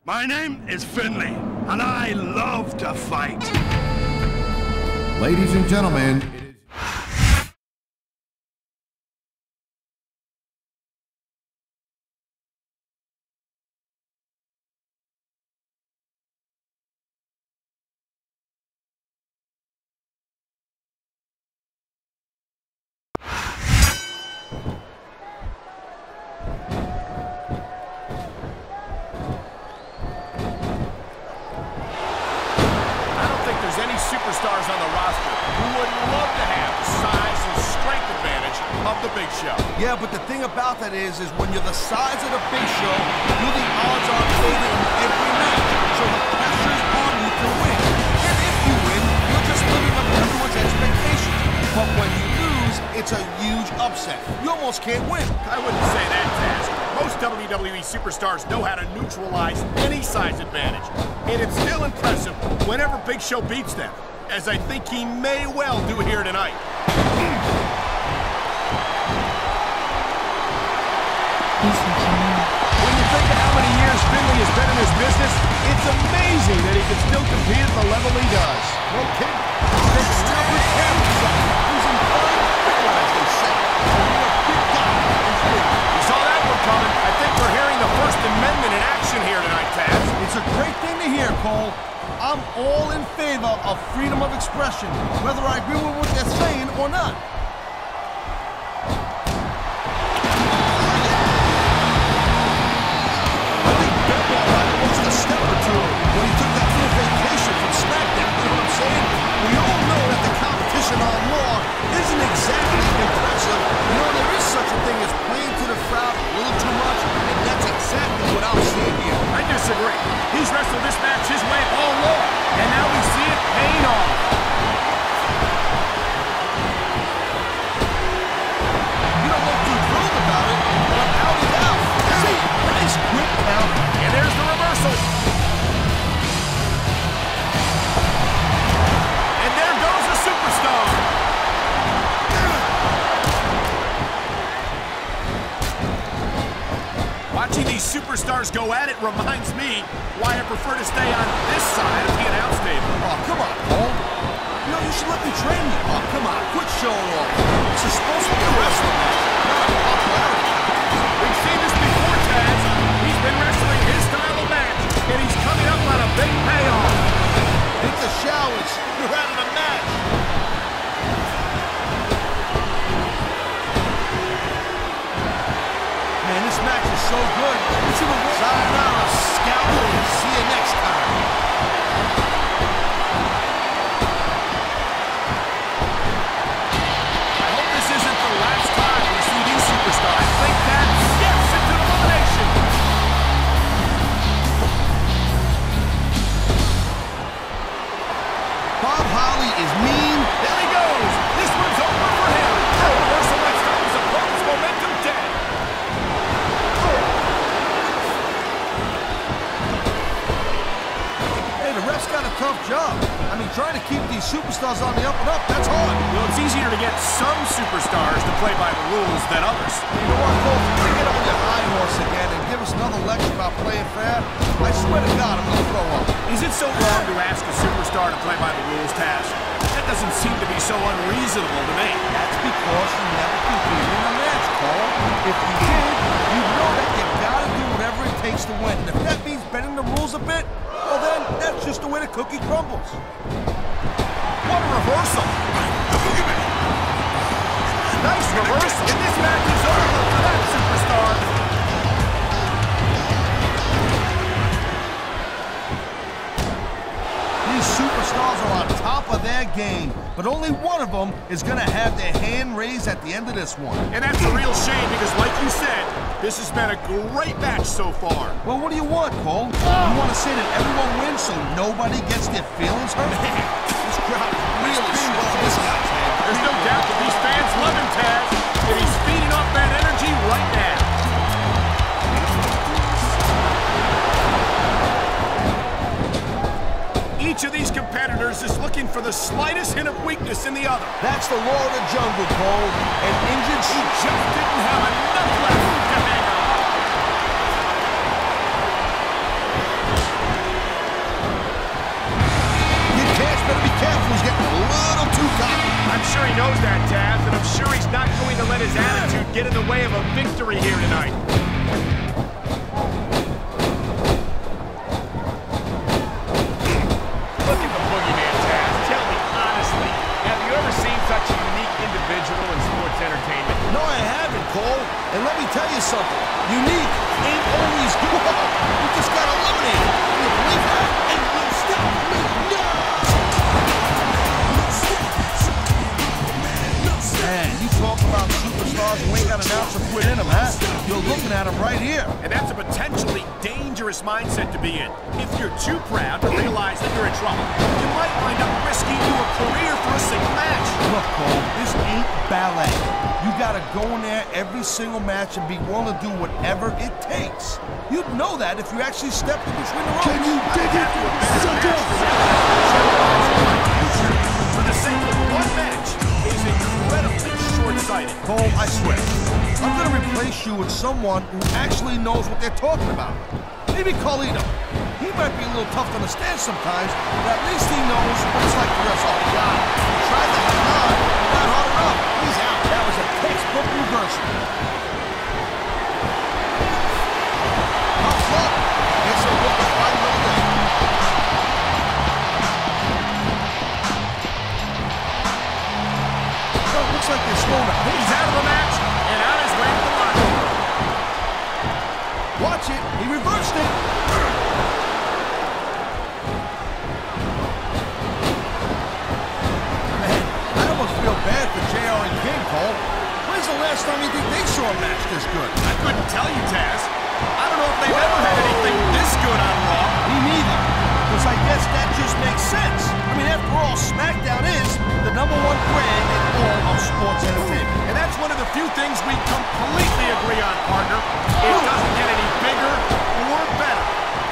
My name is Finley, and I love to fight. Ladies and gentlemen, superstars on the roster who would love to have the size and strength advantage of the Big Show. Yeah, but the thing about that is when you're the size of the Big Show, you're the odds-on favorite in every match, so the pressure's on you to win. And if you win, you're just living up to everyone's expectations. But when you lose, it's a huge upset. You almost can't win. I wouldn't say that, Taz. Most WWE superstars know how to neutralize any size advantage. And it's still impressive whenever Big Show beats them, as I think he may well do here tonight. When you think of how many years Finley has been in this business, it's amazing that he can still compete at the level he does. No kidding. They still with him. He's in fine form, as they say. You're a big guy. You saw that one coming. I think we're hearing the First Amendment in action here tonight, Taz. It's a great thing to hear, Cole. I'm all in favor of freedom of expression, whether I agree with what they're saying or not. I think Benoit lost a step or two when he took that little vacation from SmackDown. You know what I'm saying? We all know that the competition on Raw isn't exactly impressive. You know, there is such a thing as playing to the crowd a little too much, and that's exactly what I'm seeing here. I disagree. He's wrestled this match his way all along, and now we see it paying off. You don't look too thrilled about it, but out is out. See, nice quick count. And there's the reversal. And there goes the superstar. Watching these superstars go at it reminds me why I prefer to stay on this side of the announce table. Oh, come on, Cole. You know, you should let me train you. Oh, come on, quit showing off. This is supposed to be a wrestling match, not a popularity. We've seen this before, Taz. He's been wrestling his style of match, and he's coming up on a big payoff. Hit the showers. You're out of the match. Man, this match is so good. Sayonara, Scalpel. See you next time. I hope this isn't the last time we see these superstars. I think that gets into elimination. Bob Holly is mean. There he goes. This one's over for him. The reversal that stops his opponent's momentum dead. Hey, the ref's got a tough job. I mean, trying to keep these superstars on the up and up, that's hard. Well, it's easier to get some superstars to play by the rules than others. You know what, Cole? You get on your high horse again and give us another lecture about playing fair. I swear to God, I'm going to throw up. Is it so wrong to ask a superstar to play by the rules, Taz? That doesn't seem to be so unreasonable to me. That's because you never competed in a match, Cole. If you did, you know that you got to do whatever it takes to win. And if that means bending the rules a bit, well then, that's just the way the cookie crumbles. What a reversal! Nice reversal! And this match is over for that superstar. These superstars are on top of their game, but only one of them is going to have their hand raised at the end of this one. And that's a real shame because, like you said, this has been a great match so far. Well, what do you want, Cole? You want to say that everyone wins so nobody gets their feelings hurt? Man, this crowd is really strong. This guy's man. There's no doubt that these fans love him, Taz, and he's feeding off that energy right now. Each of these competitors is looking for the slightest hint of weakness in the other. That's the law of the jungle, Cole. An injured He just didn't have enough left to hang on. get in the way of a victory here tonight. Look at the boogeyman, Taz. Tell me honestly, have you ever seen such a unique individual in sports entertainment? No, I haven't, Cole. And let me tell you something. Unique ain't always good. You just got eliminated. Can you believe that? And you still Man, you talk about superstars who ain't got an ounce of quit in them, huh? You're looking at them right here. And that's a potentially dangerous mindset to be in. If you're too proud to realize that you're in trouble, you might wind up risking your career for a single match. Look, Cole, this ain't ballet. You gotta go in there every single match and be willing to do whatever it takes. You'd know that if you actually stepped in between the ropes. Can you dig it, sucker? For the sake of one match is incredibly short-sighted. Cole, I swear, I'm gonna replace you with someone who actually knows what they're talking about. Maybe Carlito. He might be a little tough to understand sometimes, but at least he knows what it's like to wrestle. Oh, God. He tried to hang on, but not hard enough. He's out. That was a textbook reversal. Tough luck. Guess he'll look to fight another day. Oh, it looks like they're slowing up. He's out of the match and on his way to the locker room. Watch it. He reversed it. Man, I almost feel bad for JR and King, Cole. When's the last time you think they saw a match this good? I couldn't tell you, Taz. I don't know if they've ever had anything this good on Raw. Me neither. Because I guess that just makes sense. I mean, after all, SmackDown is the #1 brand in all of sports entertainment. And that's one of the few things we completely agree on, partner. It doesn't get any bigger or better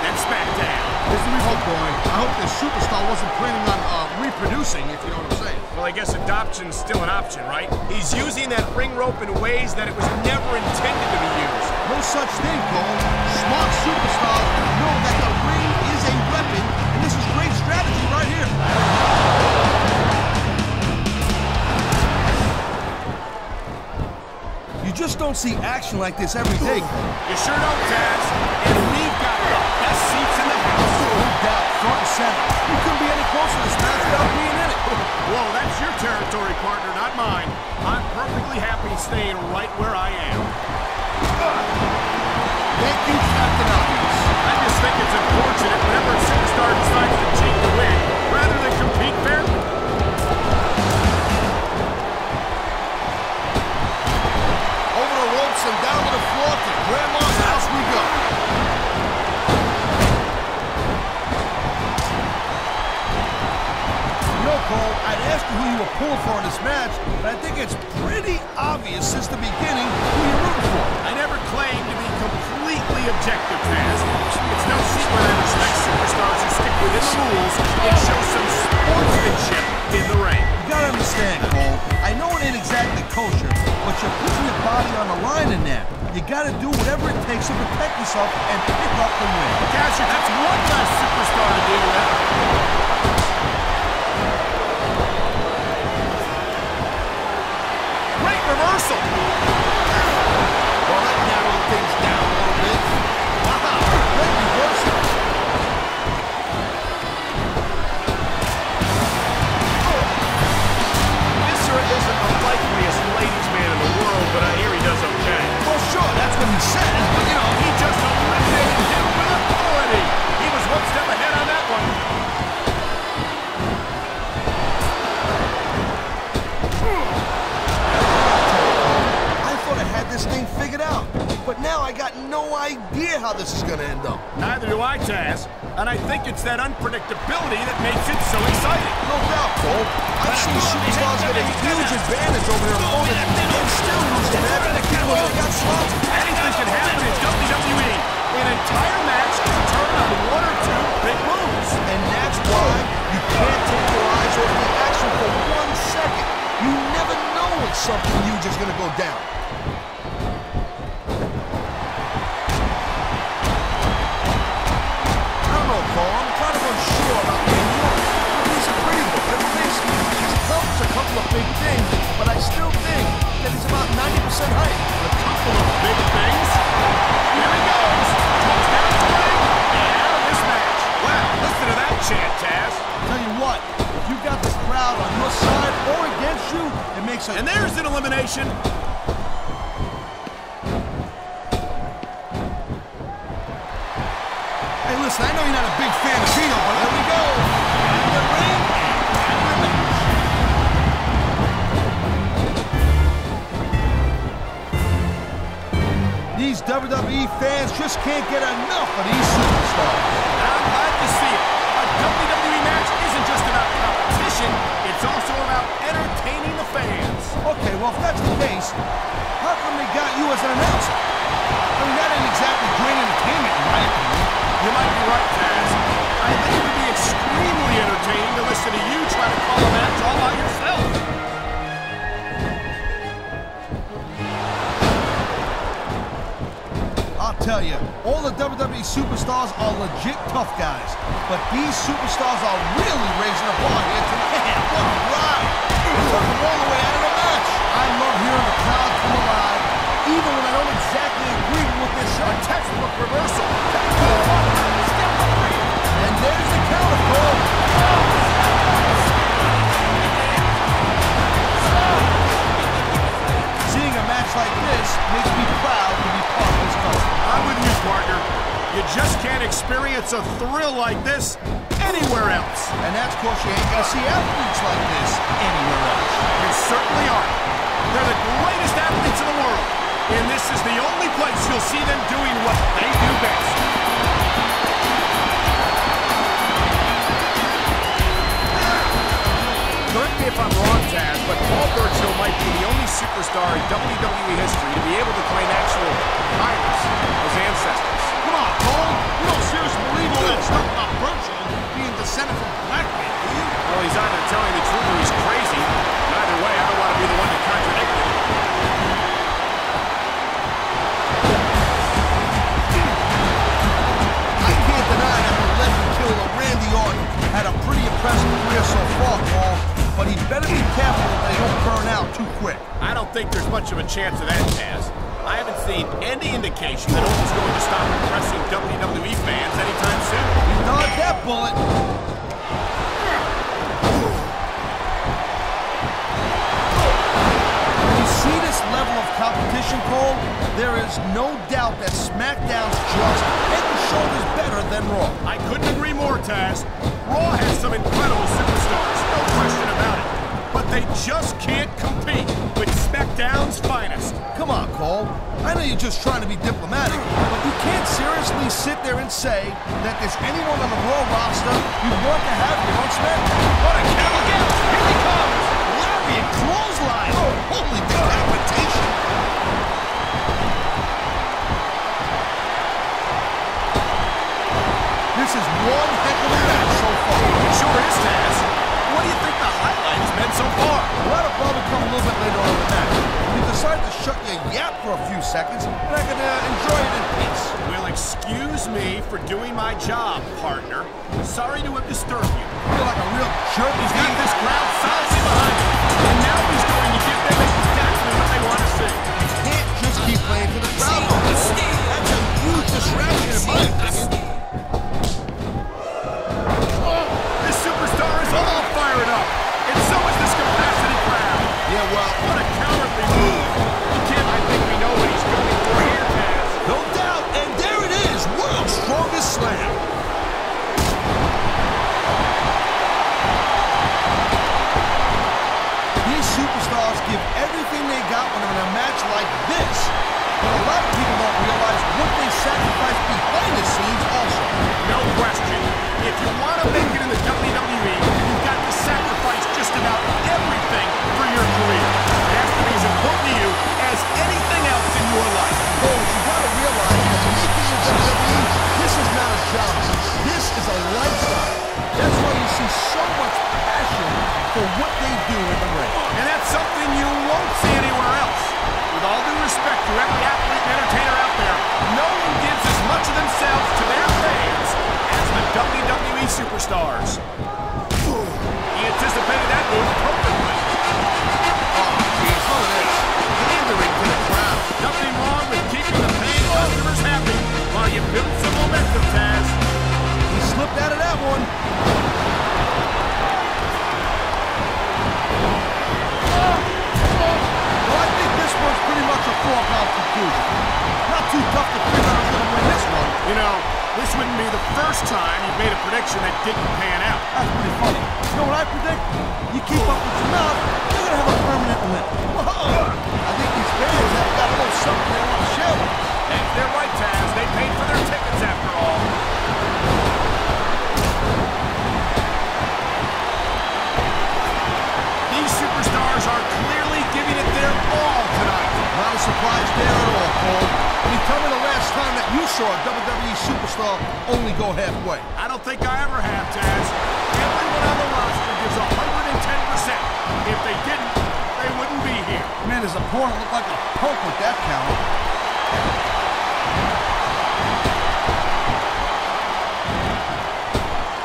than SmackDown. Listen, we hope, boy. I hope this superstar wasn't planning on reproducing, if you know what I'm saying. Well, I guess adoption's still an option, right? He's using that ring rope in ways that it was never intended to be used. No such thing, Cole. Smart superstars know that the ring is a weapon, and this is great strategy right here. You just don't see action like this every day, Cole. You sure don't, Taz. And we've got the best seats in the house. No doubt, front and center. You couldn't be any closer to this match without being in it. Whoa, that's your territory, partner, not mine. I'm perfectly happy staying right where I am. Thank you, Captain Obvious. I just think it's unfortunate whenever a superstar decides to cheat to win, rather than compete fairly. Over the ropes and down to the floor to Grandma's house we go. You know, Cole, I'd ask you who you were pulling for in this match, but I think it's pretty obvious since the beginning who you're rooting for. I never claimed to be completely objective, Taz. It's no secret I respect superstars who stick within the rules and show some sportsmanship in the ring. You gotta understand, Cole, I know it ain't exactly kosher, but you're putting your body on the line in there. You gotta do whatever it takes to protect yourself and pick up the win. Casher, that's one less superstar to deal with. Great reversal. Well, that narrowed things down a little bit. Wow, great reversal. Viscera isn't the likeliest ladies' man in the world, but I hear he does okay. Well, sure, that's what he says, but you know, He just eliminated him with authority. He was one step ahead on that one. I thought I had this thing figured out, but now I got no idea how this is gonna end up. Neither do I, Taz. And I think it's that unpredictability that makes it so exciting. No doubt, Cole. I've seen superstars get a huge advantage over their opponent and still lose the match when they got sloppy. Anything can happen in WWE. An entire match can turn on one or two big moves. And that's why you can't take your eyes off the action for 1 second. You never know when something huge is gonna go down. I don't know, Cole. I'm kind of unsure about King York. He's a pretty boy. Let's face it, he's accomplished a couple of big things, but I still think that he's about 90% height. So and there's an elimination. Hey, listen, I know you're not a big fan of Cena, but there we go. And the ring, and the match. These WWE fans just can't get enough of these superstars. I'm glad to see it. A WWE match isn't just about competition, it's also about entertaining the fans. Okay, well, if that's the case, how come they got you as an announcer? I mean, that ain't exactly great entertainment, in my opinion. You might be right, Taz. I think it would be extremely entertaining to listen to you try to call a match all by yourself. I'll tell you, all the WWE superstars are legit tough guys, but these superstars are really raising the bar here tonight. What a ride! They took them all the way out of the match. I love hearing the crowd come alive, even when I don't exactly agree with this textbook reversal. And there's the counter, Cole. Seeing a match like this makes me proud to be part of this company. I'm with you, partner. You just can't experience a thrill like this anywhere else. And that's because you ain't gonna see athletes like this anywhere else. You certainly are. They're the greatest athletes in the world. And this is the only place you'll see them doing what they do best. Correct me if I'm wrong, Taz, but Paul Burchill might be the only superstar in WWE history to be able to claim actual pirates as ancestors. Come on, Cole. You don't seriously believe all that stuff about Burchill being descended from black men, do you? Well, he's either telling the truth or he's crazy. And either way, I don't want to be the one to contradict him. I can't deny that the legend killer Randy Orton had a pretty impressive career so far, Paul, but he better be careful that they don't burn out too quick. I don't think there's much of a chance of that, Taz. I haven't seen any indication that Orton's going to stop impressing WWE fans anytime soon. He dodged that bullet. When you see this level of competition, Cole, there is no doubt that SmackDown's just head and shoulders better than Raw. I couldn't agree more, Taz. Raw has some incredible superstars, no question about it. But they just can't compete with SmackDown's finest. Come on, Cole. I know you're just trying to be diplomatic, but you can't seriously sit there and say that there's anyone on the Raw roster you want to have here on SmackDown. What a count again! Here he comes! Lariat clothesline! Oh, holy decapitation! This is one heck of a match so far. It sure is, Taz. What do you think the highlight has been so far? Well, that'll probably come a little bit later on in the match. You decide to shut your yap for a few seconds, and I can enjoy it in peace. Well, excuse me for doing my job, partner. Sorry to have disturbed you. I feel like a real jerk. He's got this crowd solidly behind him, and now he's going to give them exactly what they want to see. You can't just keep playing to the crowd. That's a huge distraction in my opinion. This superstar is all fired up, and so is this capacity crowd. Yeah, well, What a cowardly move. Kid, I think we know what he's going for here, Taz. no doubt, and there it is, world's strongest slam. These superstars give everything they got when they're in a match like this, but a lot of people don't realize what they sacrifice behind the scenes also. No question. If you want to make it in the WWE, you've got to sacrifice just about everything for your career. It has to be as important to you as anything else in your life. But you gotta realize that making it in WWE, this is not a job. This is a lifestyle. That's why you see so much passion for what they do in the ring. And that's something you won't see anywhere else. With all due respect to every athlete and entertainer out there, no one gives as much of themselves to their fans as the WWE superstars. He anticipated that move perfectly. Oh, geez, look at this. Pandering to the crowd. Nothing wrong with keeping the paying customers happy while you build some momentum, Taz. He slipped out of that one. confusion. Not too tough to figure out who's going to win this one. You know, this wouldn't be the first time you've made a prediction that didn't pan out. That's pretty funny. You know what I predict? You keep up with your mouth, you're going to have a permanent win. Whoa! I think these fans have got a little something they want to share with us. And they're right, Taz. They paid for their tickets after all. These superstars are clearly giving it their all tonight. Not a surprise there at all, Cole. I mean, tell me the last time that you saw a WWE superstar only go halfway. I don't think I ever have, Taz. Everyone on the roster gives 110%. If they didn't, they wouldn't be here. Man, his opponent looked like a punk with that counter.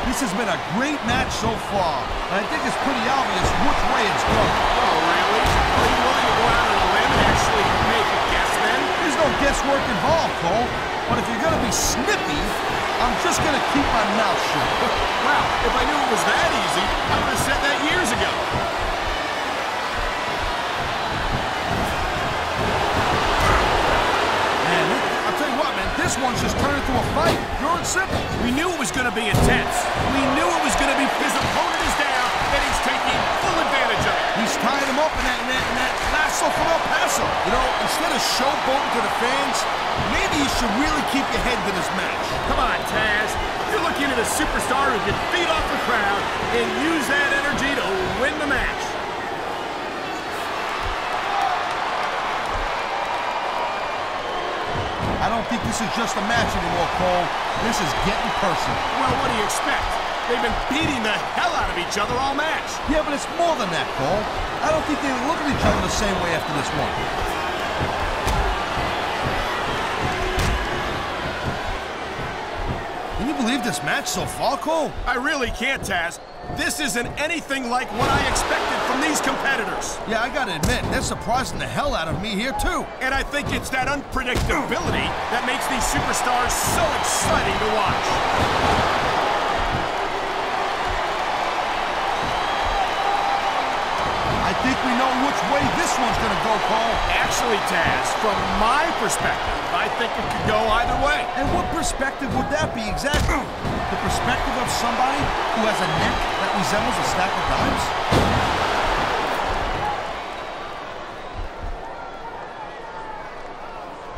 This has been a great match so far. And I think it's pretty obvious which way it's going. Oh, really? Are you willing to go out on a limb and actually make a guess then? There's no guesswork involved, Cole. But if you're going to be snippy, I'm just going to keep my mouth shut. Wow, if I knew it was that easy, I would have said that years ago. Man, I'll tell you what, man, this one's just turned into a fight. Pure and simple. We knew it was going to be intense. We knew it was going to be. His opponent is down, and he's taking full advantage of it. He's tying him up in that lasso from El Paso. You know, instead of showboating to the fans, maybe you should really keep your head to this match. Come on, Taz. You're looking at a superstar who can feed off the crowd and use that energy to win the match. I don't think this is just a match anymore, Cole. This is getting personal. Well, what do you expect? They've been beating the hell out of each other all match. Yeah, but it's more than that, Cole. I don't think they look at each other the same way after this one. Can you believe this match so far, Cole? I really can't, Taz. This isn't anything like what I expected from these competitors. Yeah, I gotta admit, they're surprising the hell out of me here, too. And I think it's that unpredictability that makes these superstars so exciting to watch. I think we know which way this one's gonna go, Cole. Actually, Taz, from my perspective, I think it could go either way. And what perspective would that be exactly? The perspective of somebody who has a neck that resembles a stack of dimes?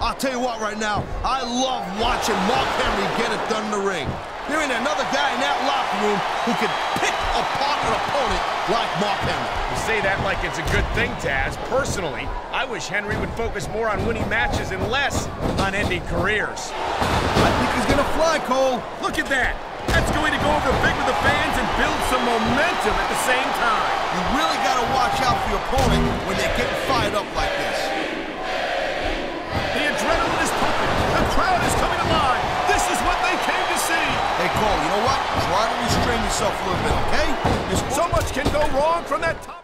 I'll tell you what right now, I love watching Mark Henry get it done in the ring. There ain't another guy in that locker room who can pick apart an opponent like Mark Henry. You say that like it's a good thing, Taz. Personally, I wish Henry would focus more on winning matches and less on ending careers. I think he's gonna fly, Cole. Look at that. That's going to go over big with the fans and build some momentum at the same time. You really gotta watch out for your opponent when they're getting fired up like this. The adrenaline is pumping. The crowd is coming alive. This is what they came to see. Hey, Cole, you know what? Try to restrain yourself a little bit, okay? So much can go wrong from that top.